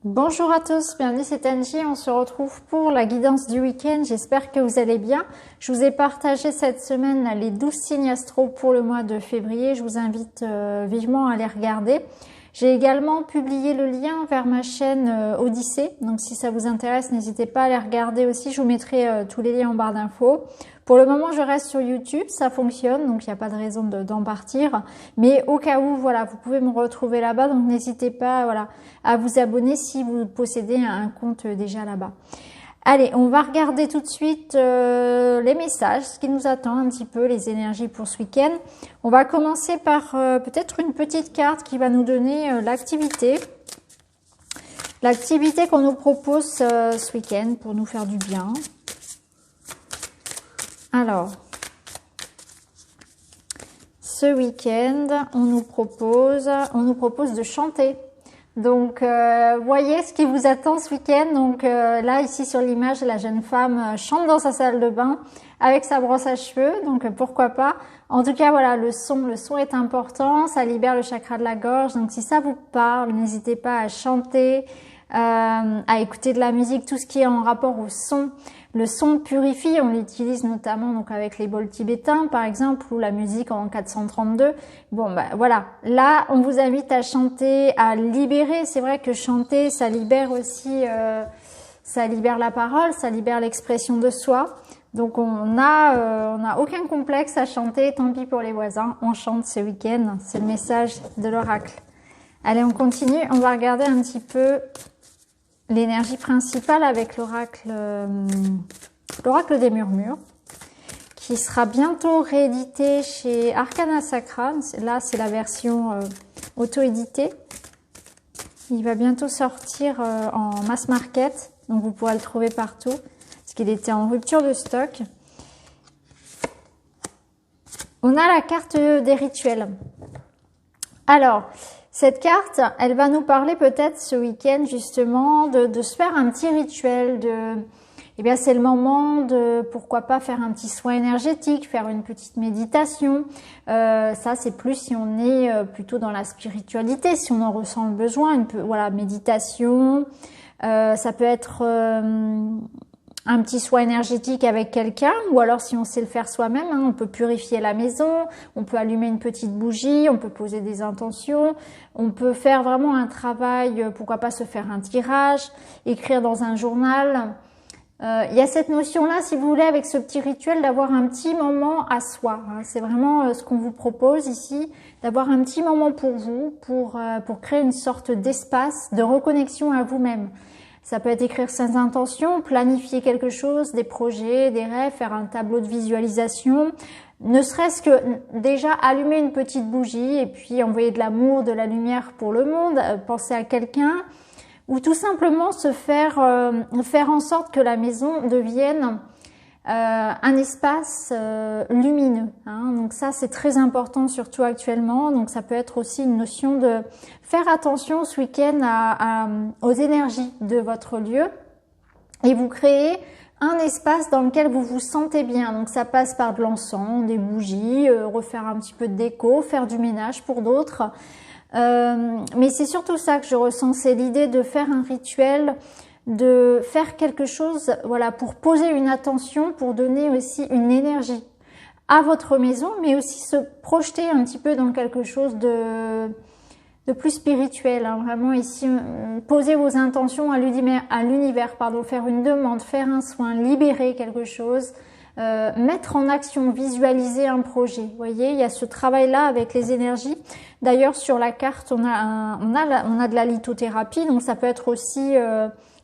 Bonjour à tous, bienvenue, c'est Angie. On se retrouve pour la guidance du week-end. J'espère que vous allez bien. Je vous ai partagé cette semaine les 12 signes astro pour le mois de février. Je vous invite vivement à les regarder. J'ai également publié le lien vers ma chaîne Odyssée. Donc si ça vous intéresse, n'hésitez pas à les regarder aussi. Je vous mettrai tous les liens en barre d'infos. Pour le moment, je reste sur YouTube, ça fonctionne, donc il n'y a pas de raison d'en partir. Mais au cas où, voilà, vous pouvez me retrouver là-bas, donc n'hésitez pas, voilà, à vous abonner si vous possédez un compte déjà là-bas. Allez, on va regarder tout de suite les messages, ce qui nous attend un petit peu, les énergies pour ce week-end. On va commencer par peut-être une petite carte qui va nous donner l'activité. L'activité qu'on nous propose ce week-end pour nous faire du bien. Alors, ce week-end, on nous propose de chanter. Donc, voyez ce qui vous attend ce week-end. Donc là, ici sur l'image, la jeune femme chante dans sa salle de bain avec sa brosse à cheveux. Donc, pourquoi pas. En tout cas, voilà, le son est important. Ça libère le chakra de la gorge. Donc, si ça vous parle, n'hésitez pas à chanter, à écouter de la musique, tout ce qui est en rapport au son. Le son purifie, on l'utilise notamment donc avec les bols tibétains par exemple, ou la musique en 432. Bon bah voilà, là on vous invite à chanter, à libérer. C'est vrai que chanter, ça libère aussi, ça libère la parole, ça libère l'expression de soi. Donc on n'a aucun complexe à chanter, tant pis pour les voisins. On chante ce week-end, c'est le message de l'oracle. Allez, on continue, on va regarder un petit peu l'énergie principale avec l'oracle des murmures, qui sera bientôt réédité chez Arcana Sacra. Là, c'est la version auto-éditée. Il va bientôt sortir en mass market, donc vous pourrez le trouver partout, parce qu'il était en rupture de stock. On a la carte des rituels. Alors, cette carte, elle va nous parler peut-être ce week-end justement de se faire un petit rituel, eh bien c'est le moment de, pourquoi pas faire un petit soin énergétique, faire une petite méditation. Ça c'est plus si on est plutôt dans la spiritualité, si on en ressent le besoin, voilà, méditation. Ça peut être un petit soin énergétique avec quelqu'un, ou alors si on sait le faire soi-même, hein, on peut purifier la maison, on peut allumer une petite bougie, on peut poser des intentions, on peut faire vraiment un travail, pourquoi pas se faire un tirage, écrire dans un journal. Il y a cette notion-là, si vous voulez, avec ce petit rituel, d'avoir un petit moment à soi. Hein. C'est vraiment ce qu'on vous propose ici, d'avoir un petit moment pour vous, pour créer une sorte d'espace de reconnexion à vous-même. Ça peut être écrire ses intentions, planifier quelque chose, des projets, des rêves, faire un tableau de visualisation, ne serait-ce que déjà allumer une petite bougie et puis envoyer de l'amour, de la lumière pour le monde, penser à quelqu'un, ou tout simplement se faire en sorte que la maison devienne un espace lumineux. Hein. Donc ça, c'est très important, surtout actuellement. Donc ça peut être aussi une notion de faire attention ce week-end aux énergies de votre lieu et vous créez un espace dans lequel vous vous sentez bien. Donc ça passe par de l'encens, des bougies, refaire un petit peu de déco, faire du ménage pour d'autres. Mais c'est surtout ça que je ressens, c'est l'idée de faire un rituel, de faire quelque chose, voilà, pour poser une attention, pour donner aussi une énergie à votre maison, mais aussi se projeter un petit peu dans quelque chose de plus spirituel. Hein. Vraiment ici, poser vos intentions à l'univers, pardon, faire une demande, faire un soin, libérer quelque chose, mettre en action, visualiser un projet. Vous voyez, il y a ce travail-là avec les énergies. D'ailleurs, sur la carte, on a de la lithothérapie, donc ça peut être aussi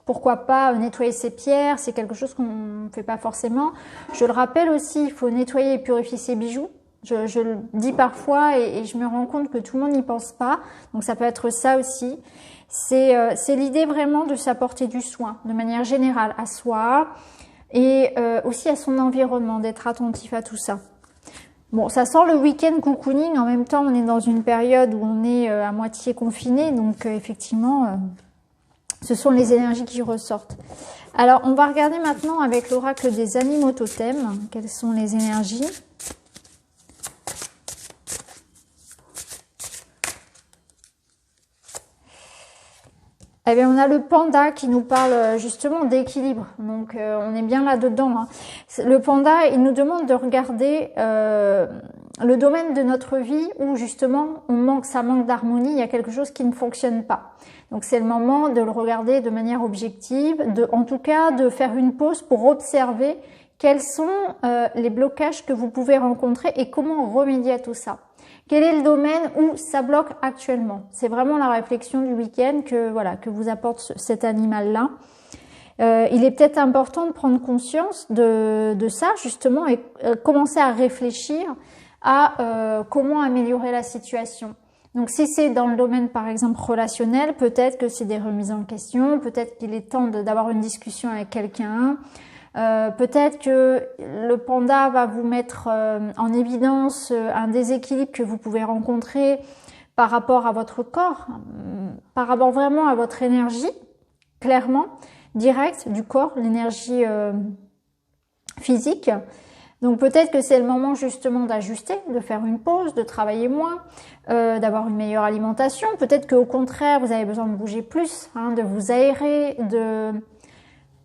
pourquoi pas nettoyer ses pierres, c'est quelque chose qu'on ne fait pas forcément. Je le rappelle aussi, il faut nettoyer et purifier ses bijoux. Je le dis parfois et je me rends compte que tout le monde n'y pense pas. Donc ça peut être ça aussi. C'est l'idée vraiment de s'apporter du soin de manière générale à soi et aussi à son environnement, d'être attentif à tout ça. Bon, ça sent le week-end cocooning. En même temps, on est dans une période où on est à moitié confiné. Donc effectivement... ce sont les énergies qui ressortent. Alors, on va regarder maintenant avec l'oracle des animaux totems, quelles sont les énergies. Eh bien, on a le panda qui nous parle justement d'équilibre. Donc, on est bien là-dedans. Hein. Le panda, il nous demande de regarder le domaine de notre vie où justement ça manque d'harmonie, il y a quelque chose qui ne fonctionne pas. Donc, c'est le moment de le regarder de manière objective, en tout cas de faire une pause pour observer quels sont les blocages que vous pouvez rencontrer et comment remédier à tout ça. Quel est le domaine où ça bloque actuellement? C'est vraiment la réflexion du week-end que vous apporte cet animal-là. Il est peut-être important de prendre conscience de ça justement et commencer à réfléchir à comment améliorer la situation. Donc si c'est dans le domaine par exemple relationnel, peut-être que c'est des remises en question, peut-être qu'il est temps d'avoir une discussion avec quelqu'un. Peut-être que le panda va vous mettre en évidence un déséquilibre que vous pouvez rencontrer par rapport à votre corps, par rapport vraiment à votre énergie, clairement, directe du corps, l'énergie physique. Donc peut-être que c'est le moment justement d'ajuster, de faire une pause, de travailler moins, d'avoir une meilleure alimentation. Peut-être qu'au contraire, vous avez besoin de bouger plus, hein, de vous aérer, de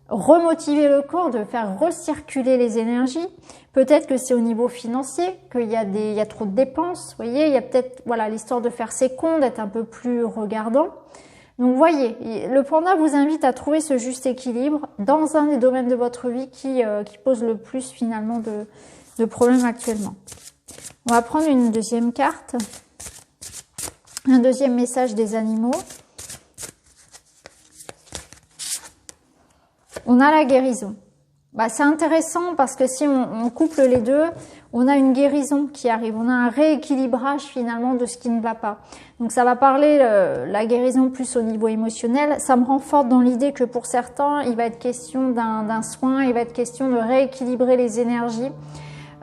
remotiver le corps, de faire recirculer les énergies. Peut-être que c'est au niveau financier, qu'il y a trop de dépenses. Vous voyez, il y a peut-être l'histoire de faire ses comptes, d'être un peu plus regardant. Donc, vous voyez, le panda vous invite à trouver ce juste équilibre dans un des domaines de votre vie qui pose le plus finalement de problèmes actuellement. On va prendre une deuxième carte, un deuxième message des animaux. On a la guérison. C'est intéressant parce que si on couple les deux, on a une guérison qui arrive. On a un rééquilibrage finalement de ce qui ne va pas. Donc ça va parler la guérison plus au niveau émotionnel. Ça me renforce dans l'idée que pour certains, il va être question d'un soin, il va être question de rééquilibrer les énergies.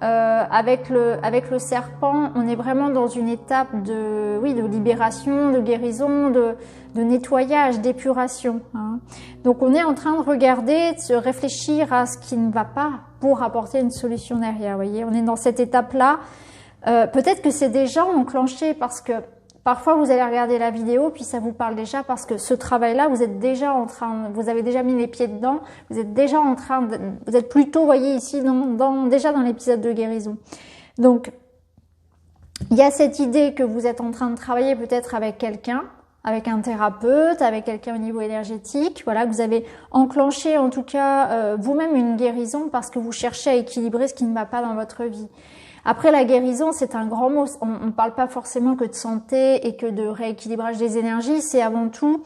Avec le serpent, on est vraiment dans une étape de libération, de guérison, de nettoyage, d'épuration. Hein. Donc on est en train de regarder, de se réfléchir à ce qui ne va pas pour apporter une solution derrière. Vous voyez, on est dans cette étape-là. Peut-être que c'est déjà enclenché parce que parfois vous allez regarder la vidéo puis ça vous parle déjà parce que ce travail-là, vous avez déjà mis les pieds dedans, vous êtes déjà en train vous êtes plutôt, vous voyez ici, déjà dans l'épisode de guérison. Donc, il y a cette idée que vous êtes en train de travailler peut-être avec quelqu'un, avec un thérapeute, avec quelqu'un au niveau énergétique, voilà, que vous avez enclenché en tout cas vous-même une guérison parce que vous cherchez à équilibrer ce qui ne va pas dans votre vie. Après, la guérison, c'est un grand mot. On ne parle pas forcément que de santé et que de rééquilibrage des énergies. C'est avant tout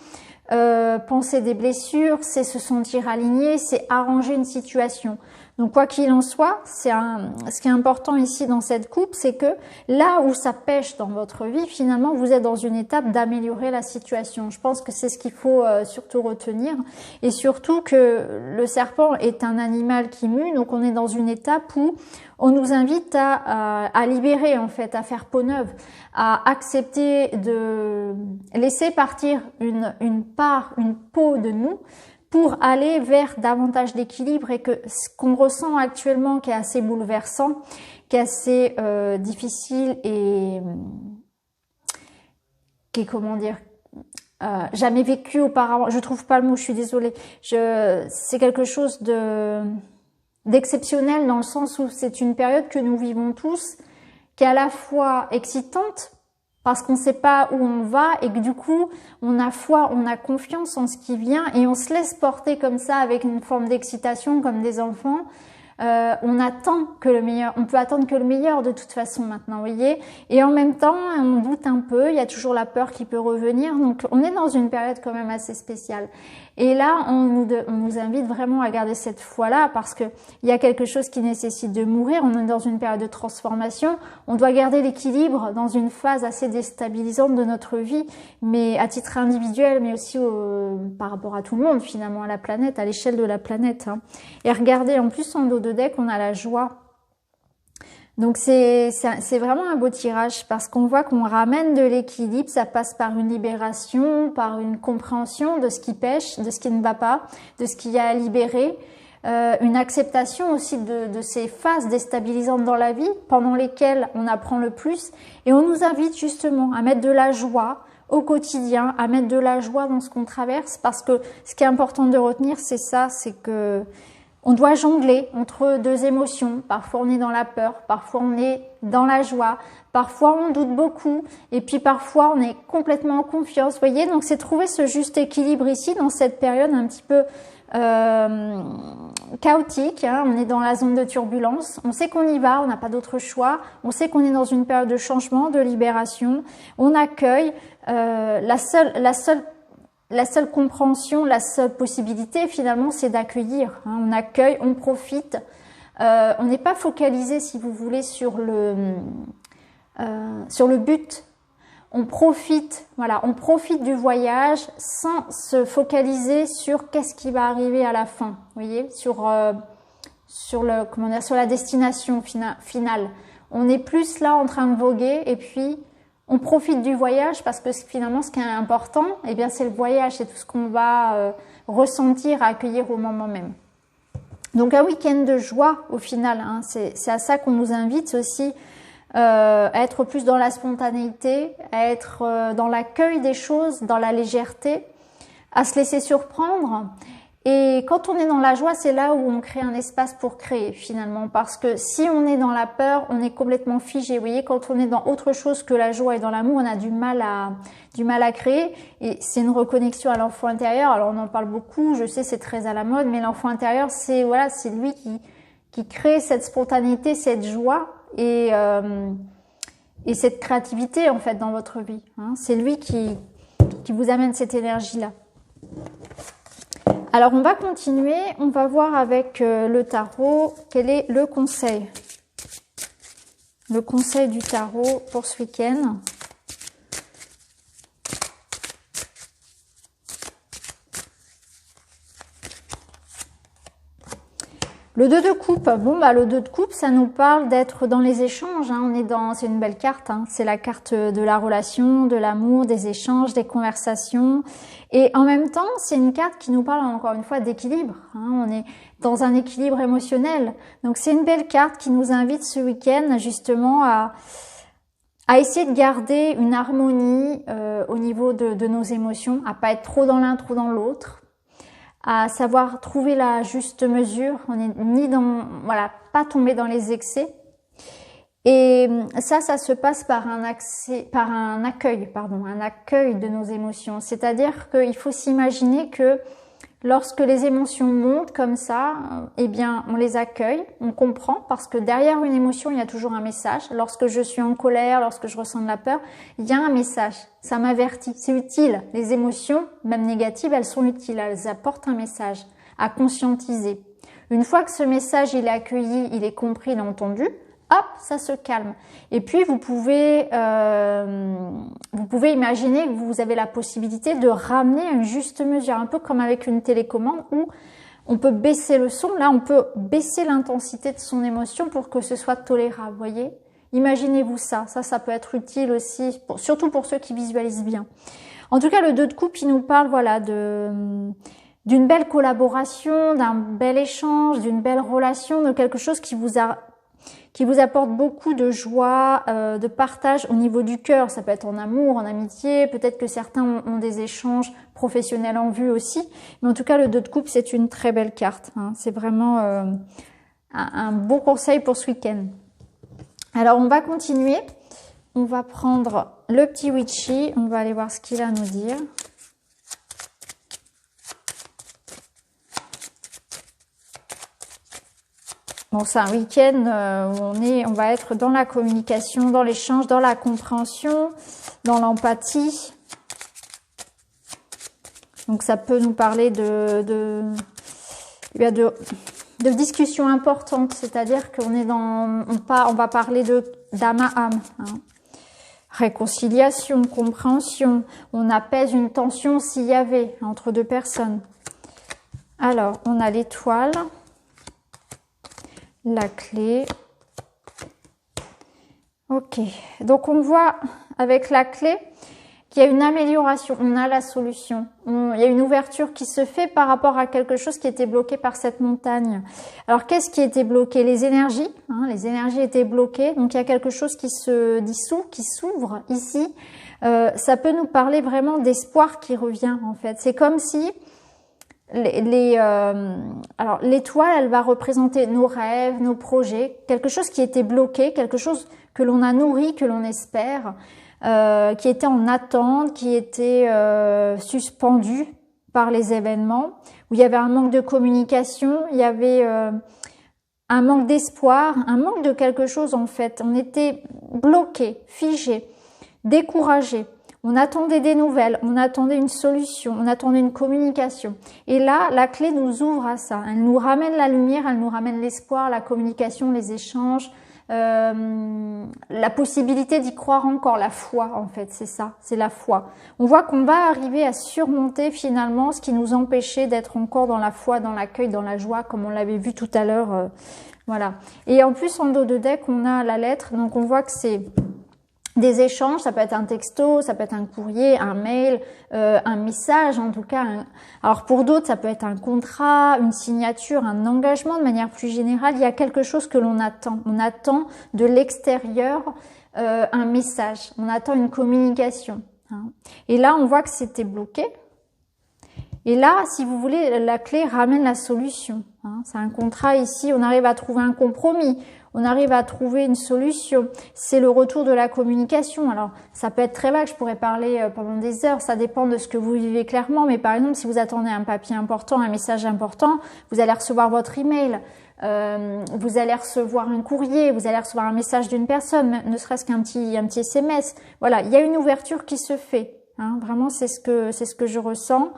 penser des blessures, c'est se sentir aligné, c'est arranger une situation. Donc, quoi qu'il en soit, ce qui est important ici dans cette coupe, c'est que là où ça pêche dans votre vie, finalement, vous êtes dans une étape d'améliorer la situation. Je pense que c'est ce qu'il faut surtout retenir. Et surtout que le serpent est un animal qui mue, donc on est dans une étape où on nous invite à libérer, en fait, à faire peau neuve, à accepter de laisser partir une peau de nous, pour aller vers davantage d'équilibre et que ce qu'on ressent actuellement qui est assez bouleversant, qui est assez difficile et qui est, comment dire, jamais vécu auparavant. Je trouve pas le mot, je suis désolée. C'est quelque chose d'exceptionnel dans le sens où c'est une période que nous vivons tous, qui est à la fois excitante, parce qu'on ne sait pas où on va et que du coup, on a foi, on a confiance en ce qui vient et on se laisse porter comme ça avec une forme d'excitation comme des enfants. On peut attendre que le meilleur de toute façon maintenant, vous voyez. Et en même temps, on doute un peu, il y a toujours la peur qui peut revenir. Donc, on est dans une période quand même assez spéciale. Et là, on nous invite vraiment à garder cette foi-là parce que il y a quelque chose qui nécessite de mourir. On est dans une période de transformation. On doit garder l'équilibre dans une phase assez déstabilisante de notre vie, mais à titre individuel, mais aussi par rapport à tout le monde, finalement, à la planète, à l'échelle de la planète. Hein. Et regardez, en plus, en dos de deck, on a la joie. Donc c'est vraiment un beau tirage parce qu'on voit qu'on ramène de l'équilibre, ça passe par une libération, par une compréhension de ce qui pêche, de ce qui ne va pas, de ce qu'il y a à libérer, une acceptation aussi de ces phases déstabilisantes dans la vie pendant lesquelles on apprend le plus et on nous invite justement à mettre de la joie au quotidien, à mettre de la joie dans ce qu'on traverse, parce que ce qui est important de retenir, c'est ça, c'est que on doit jongler entre deux émotions. Parfois on est dans la peur, parfois on est dans la joie, parfois on doute beaucoup, et puis parfois on est complètement en confiance. Vous voyez, donc c'est trouver ce juste équilibre ici dans cette période un petit peu chaotique, hein. On est dans la zone de turbulence, on sait qu'on y va, on n'a pas d'autre choix, on sait qu'on est dans une période de changement, de libération, on accueille la seule compréhension, la seule possibilité finalement c'est d'accueillir, hein. On accueille, on profite, on n'est pas focalisé si vous voulez sur le but. On profite, voilà, on profite du voyage sans se focaliser sur qu'est-ce qui va arriver à la fin, vous voyez, sur la destination finale. On est plus là en train de voguer et puis on profite du voyage parce que finalement ce qui est important, eh bien c'est le voyage, c'est tout ce qu'on va ressentir, accueillir au moment même. Donc un week-end de joie au final, hein, c'est à ça qu'on nous invite aussi. À être plus dans la spontanéité, à être dans l'accueil des choses, dans la légèreté, à se laisser surprendre. Et quand on est dans la joie, c'est là où on crée un espace pour créer finalement. Parce que si on est dans la peur, on est complètement figé. Vous voyez, quand on est dans autre chose que la joie et dans l'amour, on a du mal à créer. Et c'est une reconnexion à l'enfant intérieur. Alors on en parle beaucoup, je sais c'est très à la mode, mais l'enfant intérieur, c'est voilà, c'est lui qui crée cette spontanéité, cette joie. Et cette créativité en fait dans votre vie, hein. C'est lui qui vous amène cette énergie-là. Alors on va continuer, on va voir avec le tarot quel est le conseil. Le conseil du tarot pour ce week-end. Le 2 de coupe, bon bah le 2 de coupe, ça nous parle d'être dans les échanges, hein. On est dans, c'est une belle carte, hein. C'est la carte de la relation, de l'amour, des échanges, des conversations. Et en même temps, c'est une carte qui nous parle encore une fois d'équilibre, hein. On est dans un équilibre émotionnel. Donc c'est une belle carte qui nous invite ce week-end justement à essayer de garder une harmonie au niveau de nos émotions, à pas être trop dans l'un, trop dans l'autre, à savoir trouver la juste mesure. On est ni dans, voilà, pas tomber dans les excès. Et ça se passe par un accueil de nos émotions. C'est-à-dire qu'il faut s'imaginer que lorsque les émotions montent comme ça, eh bien, on les accueille, on comprend, parce que derrière une émotion, il y a toujours un message. Lorsque je suis en colère, lorsque je ressens de la peur, il y a un message. Ça m'avertit. C'est utile. Les émotions, même négatives, elles sont utiles. Elles apportent un message à conscientiser. Une fois que ce message, il est accueilli, il est compris, il est entendu, hop, ça se calme. Et puis, vous pouvez imaginer que vous avez la possibilité de ramener une juste mesure, un peu comme avec une télécommande où on peut baisser le son. Là, on peut baisser l'intensité de son émotion pour que ce soit tolérable, voyez. Imaginez-vous ça. Ça peut être utile aussi, surtout pour ceux qui visualisent bien. En tout cas, le 2 de coupe, il nous parle, voilà, d'une belle collaboration, d'un bel échange, d'une belle relation, de quelque chose qui vous apporte beaucoup de joie, de partage au niveau du cœur. Ça peut être en amour, en amitié, peut-être que certains ont des échanges professionnels en vue aussi. Mais en tout cas, le 2 de coupe, c'est une très belle carte, hein. C'est vraiment un bon conseil pour ce week-end. Alors, on va continuer. On va prendre le petit witchy. On va aller voir ce qu'il a à nous dire. Bon, c'est un week-end où on va être dans la communication, dans l'échange, dans la compréhension, dans l'empathie. Donc, ça peut nous parler de discussions importantes, c'est-à-dire qu'on est on va parler d'âme à âme, hein. Réconciliation, compréhension, on apaise une tension s'il y avait entre deux personnes. Alors, on a l'étoile. La clé. Ok, donc on voit avec la clé qu'il y a une amélioration, on a la solution. Il y a une ouverture qui se fait par rapport à quelque chose qui était bloqué par cette montagne. Alors qu'est-ce qui était bloqué? Les énergies, hein, les énergies étaient bloquées, donc il y a quelque chose qui se dissout, qui s'ouvre ici. Ça peut nous parler vraiment d'espoir qui revient en fait. C'est comme si alors l'étoile, elle va représenter nos rêves, nos projets, quelque chose qui était bloqué, quelque chose que l'on a nourri, que l'on espère, qui était en attente, qui était suspendu par les événements, où il y avait un manque de communication, il y avait un manque d'espoir, un manque de quelque chose en fait. On était bloqué, figé, découragé. On attendait des nouvelles, on attendait une solution, on attendait une communication. Et là, la clé nous ouvre à ça. Elle nous ramène la lumière, elle nous ramène l'espoir, la communication, les échanges, la possibilité d'y croire encore, la foi en fait, c'est ça, c'est la foi. On voit qu'on va arriver à surmonter finalement ce qui nous empêchait d'être encore dans la foi, dans l'accueil, dans la joie, comme on l'avait vu tout à l'heure. Voilà. Et en plus, en dos de deck, on a la lettre, donc on voit que c'est des échanges, ça peut être un texto, ça peut être un courrier, un mail, un message en tout cas. Alors pour d'autres, ça peut être un contrat, une signature, un engagement de manière plus générale. Il y a quelque chose que l'on attend. On attend de l'extérieur un message, on attend une communication. Hein. Et là, on voit que c'était bloqué. Et là, si vous voulez, la clé ramène la solution. Hein. C'est un contrat ici, on arrive à trouver un compromis. On arrive à trouver une solution. C'est le retour de la communication. Alors, ça peut être très vague, je pourrais parler pendant des heures, ça dépend de ce que vous vivez clairement. Mais par exemple, si vous attendez un papier important, un message important, vous allez recevoir votre email, vous allez recevoir un courrier, vous allez recevoir un message d'une personne, ne serait-ce qu'un petit SMS. Voilà, il y a une ouverture qui se fait. Hein, vraiment, c'est ce que je ressens.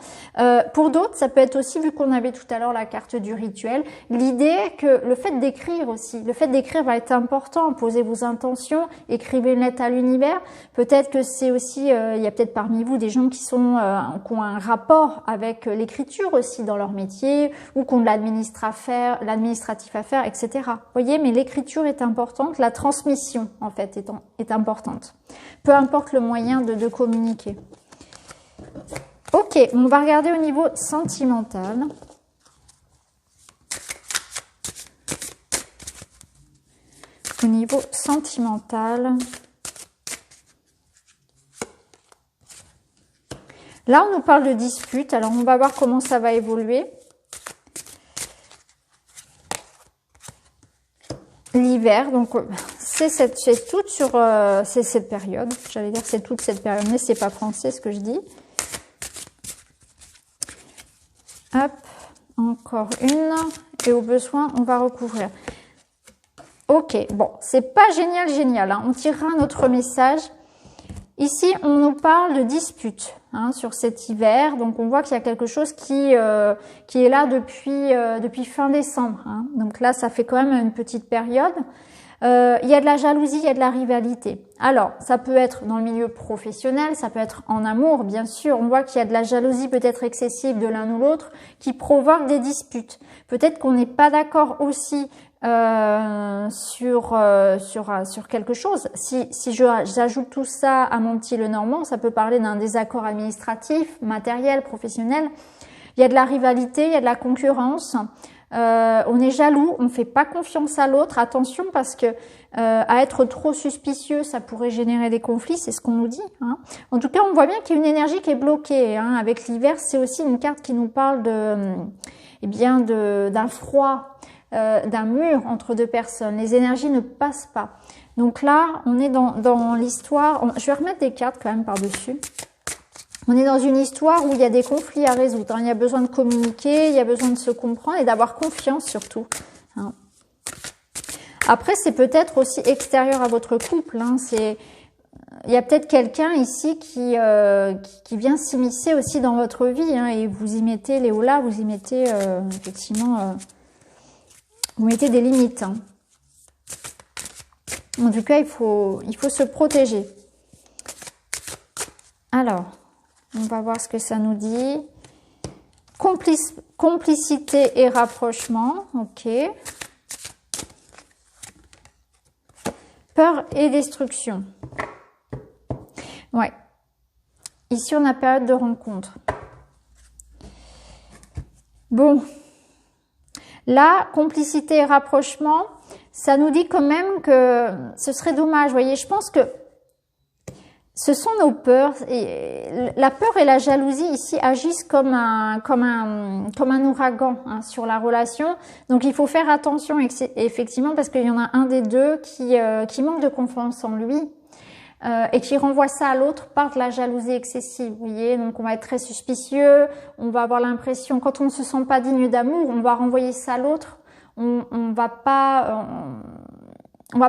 Pour d'autres, ça peut être aussi, vu qu'on avait tout à l'heure la carte du rituel, l'idée que le fait d'écrire aussi, le fait d'écrire va être important. Posez vos intentions, écrivez une lettre à l'univers. Peut-être que c'est aussi, il y a peut-être parmi vous des gens qui ont un rapport avec l'écriture aussi dans leur métier, ou qui ont de l'administratif à faire, etc. Vous voyez, mais l'écriture est importante, la transmission en fait est importante. Peu importe le moyen de communiquer. Ok, on va regarder au niveau sentimental. Au niveau sentimental. Là, on nous parle de dispute. Alors, on va voir comment ça va évoluer. L'hiver, donc c'est cette période. J'allais dire c'est toute cette période, mais c'est pas français ce que je dis. Hop, encore une. Et au besoin, on va recouvrir. Ok, bon, c'est pas génial, hein. On tirera notre message. Ici, on nous parle de dispute hein, sur cet hiver. Donc, on voit qu'il y a quelque chose qui est là depuis fin décembre. Hein. Donc là, ça fait quand même une petite période. Il y a de la jalousie, il y a de la rivalité. Alors, ça peut être dans le milieu professionnel, ça peut être en amour, bien sûr. On voit qu'il y a de la jalousie peut-être excessive de l'un ou l'autre qui provoque des disputes. Peut-être qu'on n'est pas d'accord aussi sur quelque chose. Si j'ajoute tout ça à mon petit Lenormand, ça peut parler d'un désaccord administratif, matériel, professionnel. Il y a de la rivalité, il y a de la concurrence. On est jaloux, on ne fait pas confiance à l'autre. Attention parce que à être trop suspicieux, ça pourrait générer des conflits, c'est ce qu'on nous dit. Hein. En tout cas, on voit bien qu'il y a une énergie qui est bloquée. Hein. Avec l'hiver, c'est aussi une carte qui nous parle d'un froid, d'un mur entre deux personnes. Les énergies ne passent pas. Donc là, on est dans l'histoire. Je vais remettre des cartes quand même par-dessus. On est dans une histoire où il y a des conflits à résoudre. Hein. Il y a besoin de communiquer, il y a besoin de se comprendre et d'avoir confiance surtout. Hein. Après, c'est peut-être aussi extérieur à votre couple. Hein. Il y a peut-être quelqu'un ici qui vient s'immiscer aussi dans votre vie. Hein, et vous y mettez, Léola, vous y mettez effectivement... vous mettez des limites. Hein. En tout cas, il faut se protéger. Alors... on va voir ce que ça nous dit. Complicité et rapprochement. Ok. Peur et destruction. Ouais. Ici, on a période de rencontre. Bon. Là, complicité et rapprochement, ça nous dit quand même que ce serait dommage. Vous voyez, je pense que ce sont nos peurs. Et la peur et la jalousie ici agissent comme un ouragan hein, sur la relation. Donc il faut faire attention effectivement parce qu'il y en a un des deux qui manque de confiance en lui et qui renvoie ça à l'autre par de la jalousie excessive. Vous voyez, donc on va être très suspicieux, on va avoir l'impression quand on ne se sent pas digne d'amour, on va renvoyer ça à l'autre. On va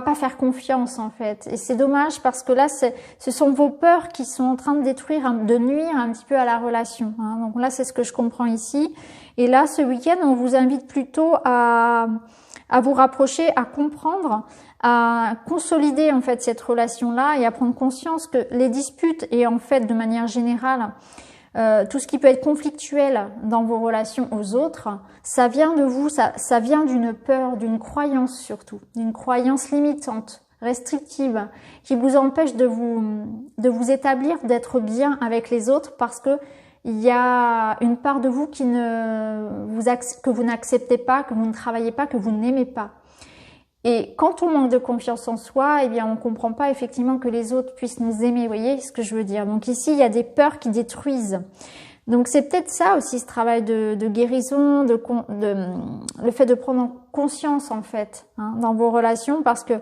pas faire confiance en fait. Et c'est dommage parce que là, ce sont vos peurs qui sont en train de détruire, de nuire un petit peu à la relation. Hein. Donc là, c'est ce que je comprends ici. Et là, ce week-end, on vous invite plutôt à vous rapprocher, à comprendre, à consolider en fait cette relation-là et à prendre conscience que les disputes et en fait de manière générale, tout ce qui peut être conflictuel dans vos relations aux autres, ça vient de vous, ça vient d'une peur, d'une croyance surtout, d'une croyance limitante, restrictive, qui vous empêche de vous établir, d'être bien avec les autres parce que il y a une part de vous que vous n'acceptez pas, que vous ne travaillez pas, que vous n'aimez pas. Et quand on manque de confiance en soi, eh bien, on comprend pas effectivement que les autres puissent nous aimer. Vous voyez ce que je veux dire? Donc ici, il y a des peurs qui détruisent. Donc c'est peut-être ça aussi, ce travail de guérison, le fait de prendre conscience en fait hein, dans vos relations, parce que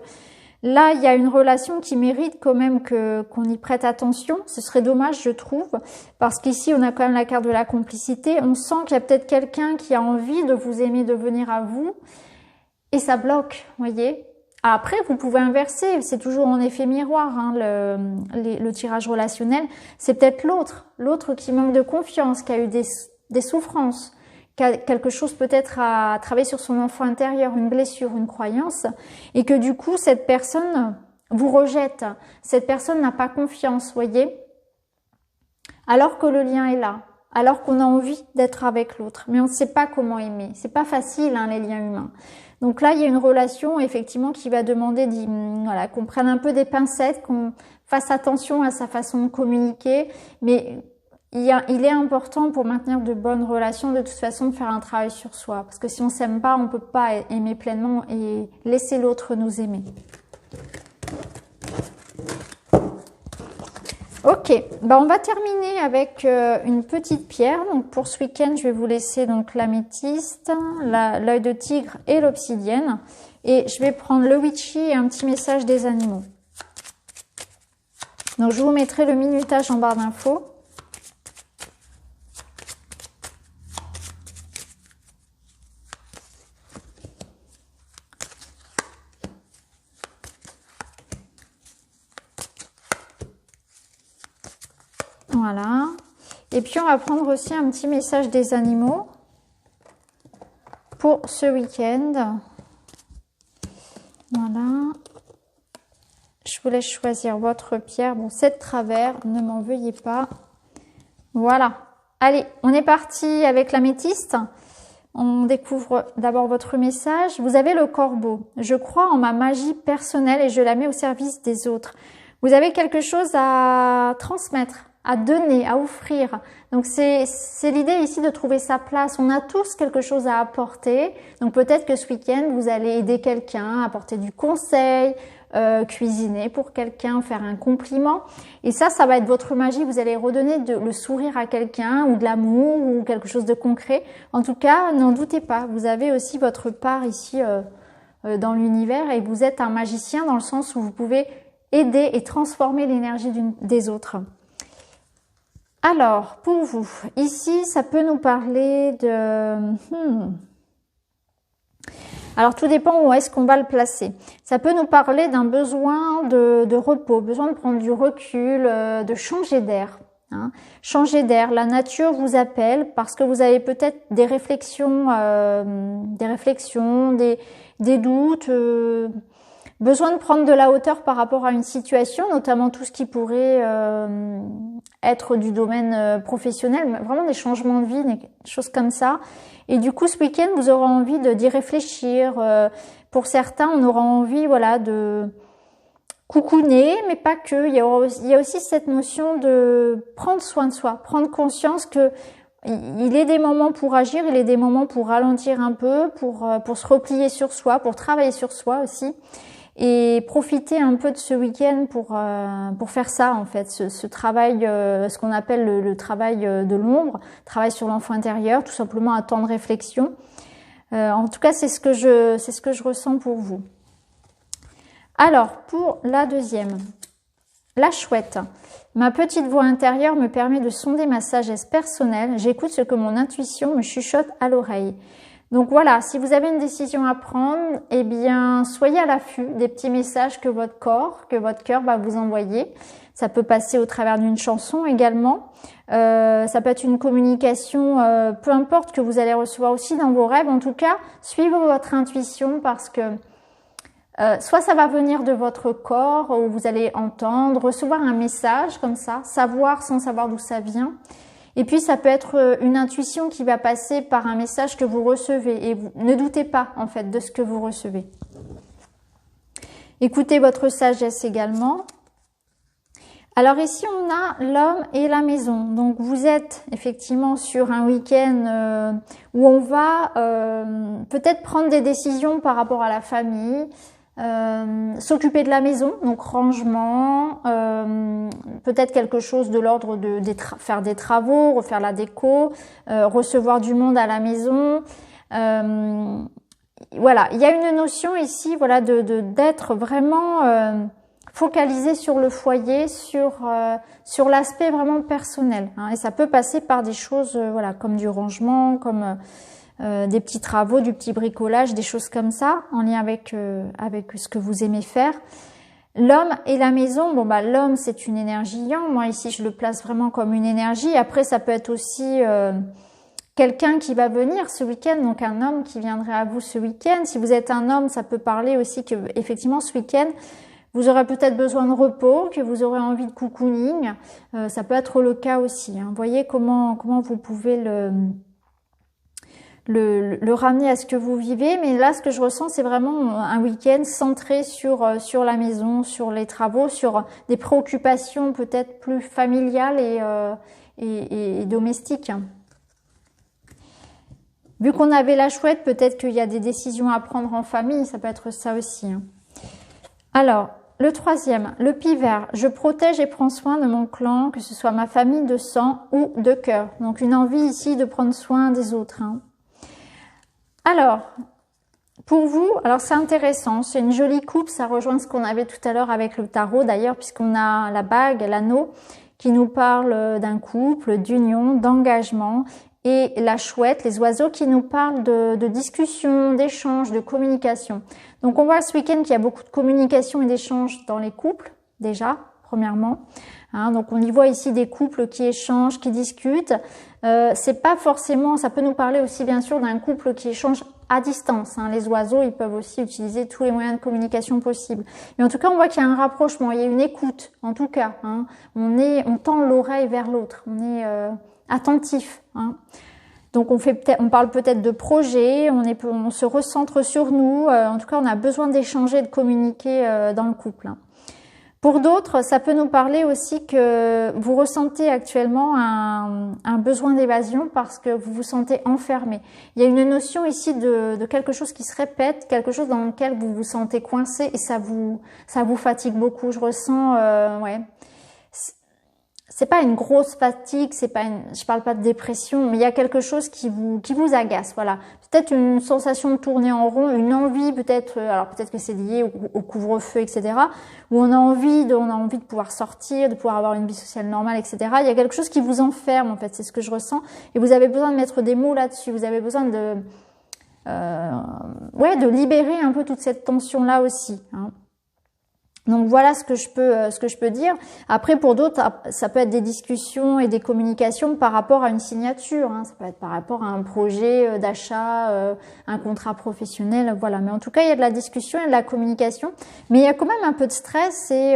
là, il y a une relation qui mérite quand même qu'on y prête attention. Ce serait dommage, je trouve, parce qu'ici, on a quand même la carte de la complicité. On sent qu'il y a peut-être quelqu'un qui a envie de vous aimer, de venir à vous. Et ça bloque, voyez. Après, vous pouvez inverser, c'est toujours en effet miroir, hein, le tirage relationnel. C'est peut-être l'autre qui manque de confiance, qui a eu des souffrances, qui a quelque chose peut-être à travailler sur son enfant intérieur, une blessure, une croyance, et que du coup, cette personne vous rejette. Cette personne n'a pas confiance, voyez. Alors que le lien est là, alors qu'on a envie d'être avec l'autre, mais on ne sait pas comment aimer. C'est pas facile, hein, les liens humains. Donc là, il y a une relation effectivement qui va demander voilà, qu'on prenne un peu des pincettes, qu'on fasse attention à sa façon de communiquer. Mais il est important pour maintenir de bonnes relations, de toute façon, de faire un travail sur soi. Parce que si on s'aime pas, on peut pas aimer pleinement et laisser l'autre nous aimer. Ok, ben on va terminer avec une petite pierre. Donc pour ce week-end, je vais vous laisser donc l'améthyste, l'œil de tigre et l'obsidienne. Et je vais prendre le witchy et un petit message des animaux. Donc je vous mettrai le minutage en barre d'infos. Voilà. Et puis, on va prendre aussi un petit message des animaux pour ce week-end. Voilà. Je vous laisse choisir votre pierre. Bon, c'est de travers, ne m'en veuillez pas. Voilà. Allez, on est parti avec l'améthyste. On découvre d'abord votre message. Vous avez le corbeau. Je crois en ma magie personnelle et je la mets au service des autres. Vous avez quelque chose à transmettre, à donner, à offrir. Donc c'est l'idée ici de trouver sa place. On a tous quelque chose à apporter. Donc peut-être que ce week-end, vous allez aider quelqu'un, apporter du conseil, cuisiner pour quelqu'un, faire un compliment. Et ça va être votre magie. Vous allez redonner le sourire à quelqu'un ou de l'amour ou quelque chose de concret. En tout cas, n'en doutez pas. Vous avez aussi votre part ici dans l'univers et vous êtes un magicien dans le sens où vous pouvez aider et transformer l'énergie des autres. Alors, pour vous, ici, ça peut nous parler de... Alors, tout dépend où est-ce qu'on va le placer. Ça peut nous parler d'un besoin de repos, besoin de prendre du recul, de changer d'air. Hein. Changer d'air. La nature vous appelle parce que vous avez peut-être des réflexions, des doutes, besoin de prendre de la hauteur par rapport à une situation, notamment tout ce qui pourrait être du domaine professionnel, vraiment des changements de vie, des choses comme ça. Et du coup, ce week-end, vous aurez envie d'y réfléchir. Pour certains, on aura envie, voilà, de coucouner, mais pas que. Il y a aussi cette notion de prendre soin de soi, prendre conscience que il est des moments pour agir, il est des moments pour ralentir un peu, pour se replier sur soi, pour travailler sur soi aussi. et profitez un peu de ce week-end pour faire ça en fait, ce travail, ce qu'on appelle le travail de l'ombre, travail sur l'enfant intérieur, tout simplement un temps de réflexion. En tout cas, c'est ce que je ressens pour vous. Alors, pour la deuxième, la chouette. Ma petite voix intérieure me permet de sonder ma sagesse personnelle. J'écoute ce que mon intuition me chuchote à l'oreille. Donc voilà, si vous avez une décision à prendre, eh bien, soyez à l'affût des petits messages que votre cœur va vous envoyer. Ça peut passer au travers d'une chanson également. Ça peut être une communication, peu importe, que vous allez recevoir aussi dans vos rêves. En tout cas, suivez votre intuition parce que soit ça va venir de votre corps où vous allez entendre, recevoir un message comme ça, savoir sans savoir d'où ça vient. Et puis ça peut être une intuition qui va passer par un message que vous recevez et vous ne doutez pas en fait de ce que vous recevez. Écoutez votre sagesse également. Alors ici on a l'homme et la maison. Donc vous êtes effectivement sur un week-end où on va peut-être prendre des décisions par rapport à la famille, s'occuper de la maison, donc rangement, peut-être quelque chose de l'ordre de faire des travaux, refaire la déco, recevoir du monde à la maison. Voilà, il y a une notion ici, voilà, d'être vraiment focalisé sur le foyer, sur l'aspect vraiment personnel. Hein, et ça peut passer par des choses, voilà, comme du rangement, comme des petits travaux, du petit bricolage, des choses comme ça, en lien avec ce que vous aimez faire. L'homme et la maison, bon bah l'homme c'est une énergie yang, moi ici je le place vraiment comme une énergie. Après ça peut être aussi quelqu'un qui va venir ce week-end, donc un homme qui viendrait à vous ce week-end. Si vous êtes un homme, ça peut parler aussi que effectivement ce week-end vous aurez peut-être besoin de repos, que vous aurez envie de cocooning. Ça peut être le cas aussi. Hein. Voyez comment vous pouvez le ramener à ce que vous vivez. Mais là, ce que je ressens, c'est vraiment un week-end centré sur la maison, sur les travaux, sur des préoccupations peut-être plus familiales et domestiques. Vu qu'on avait la chouette, peut-être qu'il y a des décisions à prendre en famille. Ça peut être ça aussi. Hein. Alors, le troisième, le pivert. Je protège et prends soin de mon clan, que ce soit ma famille de sang ou de cœur. Donc, une envie ici de prendre soin des autres. Hein. Alors, pour vous, alors c'est intéressant, c'est une jolie coupe, ça rejoint ce qu'on avait tout à l'heure avec le tarot d'ailleurs, puisqu'on a la bague, l'anneau, qui nous parle d'un couple, d'union, d'engagement, et la chouette, les oiseaux qui nous parlent de discussion, d'échange, de communication. Donc on voit ce week-end qu'il y a beaucoup de communication et d'échange dans les couples, déjà, premièrement. Hein, donc on y voit ici des couples qui échangent, qui discutent. C'est pas forcément, ça peut nous parler aussi bien sûr d'un couple qui échange à distance. Hein. Les oiseaux, ils peuvent aussi utiliser tous les moyens de communication possibles. Mais en tout cas, on voit qu'il y a un rapprochement, il y a une écoute, en tout cas. Hein. On tend l'oreille vers l'autre, on est attentif. Hein. Donc on parle peut-être de projet, on se recentre sur nous. En tout cas, on a besoin d'échanger, de communiquer dans le couple. Hein. Pour d'autres, ça peut nous parler aussi que vous ressentez actuellement un besoin d'évasion parce que vous vous sentez enfermé. Il y a une notion ici de quelque chose qui se répète, quelque chose dans lequel vous vous sentez coincé et ça vous fatigue beaucoup. Je ressens, ouais. C'est pas une grosse fatigue, je parle pas de dépression, mais il y a quelque chose qui vous agace, voilà. Peut-être une sensation de tourner en rond, une envie peut-être, alors peut-être que c'est lié au couvre-feu, etc. Où on a envie de pouvoir sortir, de pouvoir avoir une vie sociale normale, etc. Il y a quelque chose qui vous enferme, en fait, c'est ce que je ressens. Et vous avez besoin de mettre des mots là-dessus, vous avez besoin de libérer un peu toute cette tension-là aussi, hein. Donc voilà ce que je peux dire. Après pour d'autres, ça peut être des discussions et des communications par rapport à une signature. Hein. Ça peut être par rapport à un projet d'achat, un contrat professionnel, voilà. Mais en tout cas, il y a de la discussion et de la communication. Mais il y a quand même un peu de stress et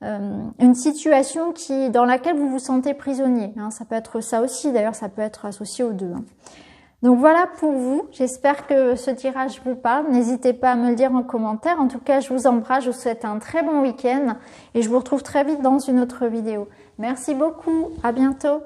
une situation dans laquelle vous vous sentez prisonnier. Hein. Ça peut être ça aussi. D'ailleurs, ça peut être associé aux deux. Hein. Donc voilà pour vous, j'espère que ce tirage vous parle, n'hésitez pas à me le dire en commentaire. En tout cas, je vous embrasse, je vous souhaite un très bon week-end et je vous retrouve très vite dans une autre vidéo. Merci beaucoup, à bientôt.